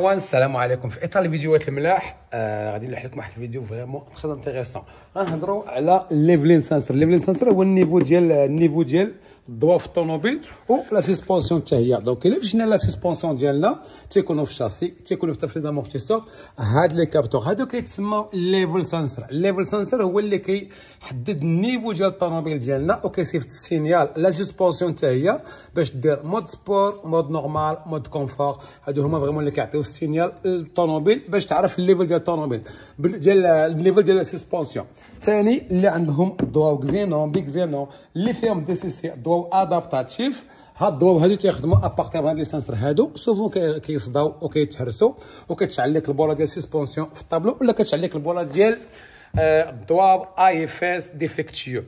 السلام عليكم. في اطار الفيديوهات الملاح غادي نلوح لكم واحد الفيديو فريمون تري انتريسون. غنهضروا على ليفلين سانسر. ليفلين سانسر هو النيفو ديال الضوء في الطوموبيل و لا سسبونسيون حتى هي. دونك الا مشينا لا سسبونسيون ديالنا تيكونوا في الشاسي، تيكونوا في لي زامورتيسور. هاد لي كابتور هادو كيتسموا ليفل سانسر. الليفل سانسر هو اللي كيحدد النيفو ديال الطوموبيل ديالنا وكيصيفط السينيال لا سسبونسيون حتى هي باش دير مود سبور، مود نورمال، مود كونفور. هادو هما فريمون اللي كيعطيو السينيال للطوموبيل باش تعرف الليفل ديال الطوموبيل ديال الليفل ديال السسبونسيون. ثاني اللي عندهم الضوء كزينون بيكزينون اللي فيهم دي سي سي ضوء ادابتاتيف. هاد الضوء هادو تيخدموا ابارتير من هاد لي سانسر هادو سوفون كيصداو وكيتهرسوا وكتشعل لك البوله ديال السسبونسيون في الطابلو ولا كتشعل لك البوله ديال الضوابط اي اف اس ديفيكتيو.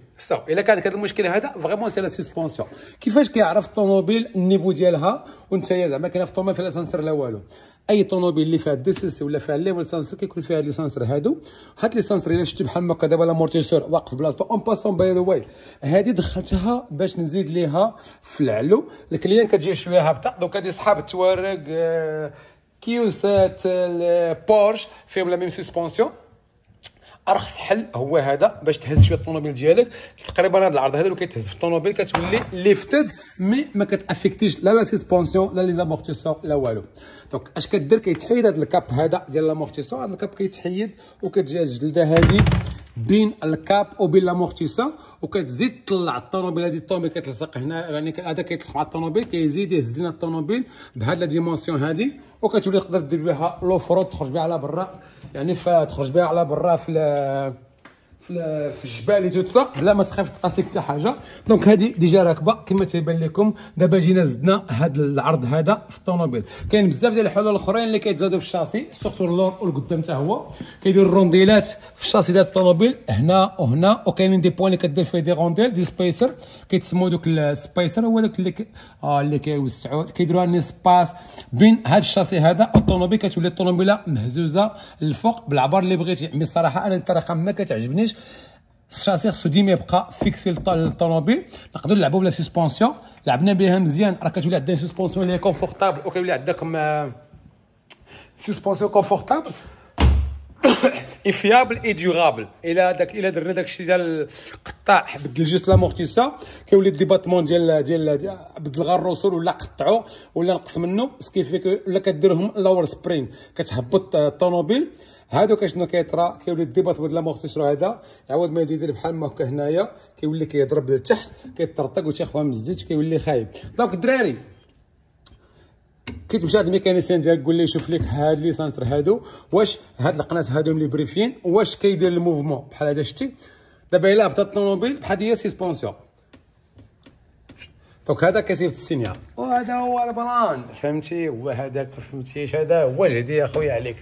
الا كان هذا المشكل هذا فريمون سي لا سسبونسيون. كيفاش كيعرف الطوموبيل النيفو ديالها وانت زعما كاين في الطوموبيل فيها سانسر لا والو؟ اي طوموبيل اللي فيها دي سي سي ولا فيها ليفل سانسر كيكون فيها لي سانسر هادو. هاد لي سانسر الا شتي بحال هكا دابا لامورتيسور واقف بلاصتو اون باسون باي ذا واي، هادي دخلتها باش نزيد ليها في العلو. الكليان كتجي شويه هابطه. دونك هادي صحاب التوارق كيوسات بورش فيهم لا ميم سسبونسيون. ارخص حل هو هذا باش تهز شويه الطوموبيل ديالك. تقريبا هذا العرض هذا اللي كيتهز في الطوموبيل كتولي ليفتد مي ما كتافيكتيش لا سسبونسيون لا لي زامورتيسور لا والو. دونك اش كدير كيتحيد هذا الكاب هذا ديال لامورتيسور. هذا الكاب كيتحيد وكتجي الجلده هذه بين الكاب وبين لامورتيسور وكتزيد تطلع الطوموبيل. هذه الطوموبيل كتلصق هنا يعني هذا كيتلصق مع الطوموبيل كيزيد يهز لنا الطوموبيل بهاد لا ديمونسيون هذه وكتولي تقدر دير بها لوفرود تخرج بها على برا. يعني تخرج بها على برا في الجبال توتسا بلا ما تخاف تقاس لك حتى حاجه. دونك هذه ديجا راكبه كما تيبان لكم. دابا جينا زدنا هذا العرض هذا في الطوموبيل. كاين بزاف ديال الحلول الاخرين اللي كيتزادوا في الشاسي سورتو اللور والقدام حتى هو. كيديروا الرونديلات في الشاسي ديال الطوموبيل هنا وهنا وكاينين دي بوين اللي كدير فيه دي رونديل دي سبيسر كيتسموا دوك السبيسر. هو داك اللي كيوسعوا كيديروها ان سباس بين هذا الشاسي هذا والطوموبيل. كتولي الطوموبيله مهزوزه للفوق بالعبار اللي بغيتي. مي الصراحه انا الطريقه ما كتعجبنيش. الشاسي خصو ديما يبقى فيكسي للطوموبيل. نقدروا نلعبوا بلا سسبونسيون. لعبنا بها مزيان راه كتولي عندنا سسبونسيون اللي هي كونفورتابل وكيولي عندكم سسبونسيون كونفورتابل اي فيابل اي ديورابل. الا درنا داكشي ديال القطاع بدل جوست لامورتيسور كيولي الديباتمون ديال بدل غير الرسول ولا قطعو ولا نقص منه سكيفي ولا كديرهم لور سبرينغ كتهبط الطوموبيل. هادو شنو كيطرا كيولي الديبات بدل لامورتيسور هذا يعاود ما يدير بحال ما هكا هنايا كيولي كيضرب لتحت كيطرطق وتيخوى من الزيت كيولي خايب. دونك الدراري كي تمشي عند الميكانيسيان ديالك قول ليه شوف لك هاد لي سانسر هادو واش هاد القناه هادو اللي بريفين واش كيدير الموفمون بحال هذا. شتي دابا الا هبطت الطوموبيل بحال هي سسبونسيون. دونك هذا كيصيفط السينيال وهذا هو البلان. فهمتي؟ هو هذاك. فهمتيش؟ هذا هو جدي يا خويا عليك.